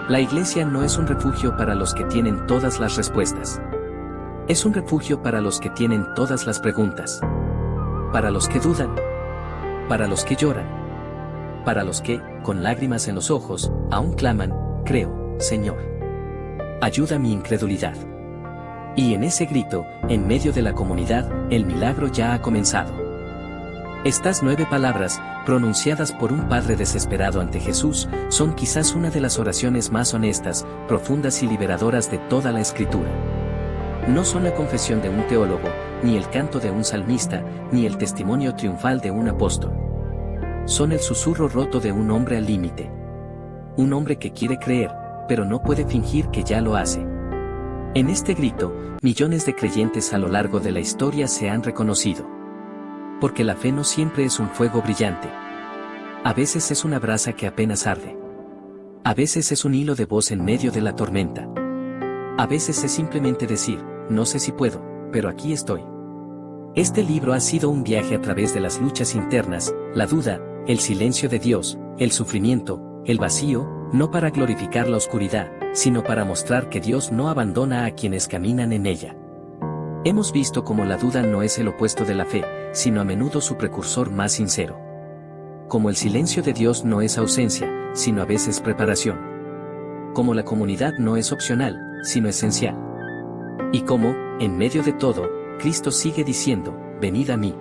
La iglesia no es un refugio para los que tienen todas las respuestas. Es un refugio para los que tienen todas las preguntas. Para los que dudan. Para los que lloran. Para los que, con lágrimas en los ojos, aún claman, creo, Señor. Ayuda mi incredulidad. Y en ese grito, en medio de la comunidad, el milagro ya ha comenzado. Estas 9 palabras, pronunciadas por un padre desesperado ante Jesús, son quizás una de las oraciones más honestas, profundas y liberadoras de toda la Escritura. No son la confesión de un teólogo, ni el canto de un salmista, ni el testimonio triunfal de un apóstol. Son el susurro roto de un hombre al límite. Un hombre que quiere creer, pero no puede fingir que ya lo hace. En este grito, millones de creyentes a lo largo de la historia se han reconocido. Porque la fe no siempre es un fuego brillante. A veces es una brasa que apenas arde. A veces es un hilo de voz en medio de la tormenta. A veces es simplemente decir, no sé si puedo, pero aquí estoy. Este libro ha sido un viaje a través de las luchas internas, la duda, el silencio de Dios, el sufrimiento, el vacío, no para glorificar la oscuridad, sino para mostrar que Dios no abandona a quienes caminan en ella. Hemos visto cómo la duda no es el opuesto de la fe, sino a menudo su precursor más sincero. Como el silencio de Dios no es ausencia, sino a veces preparación. Como la comunidad no es opcional, sino esencial. Y como, en medio de todo, Cristo sigue diciendo, venid a mí.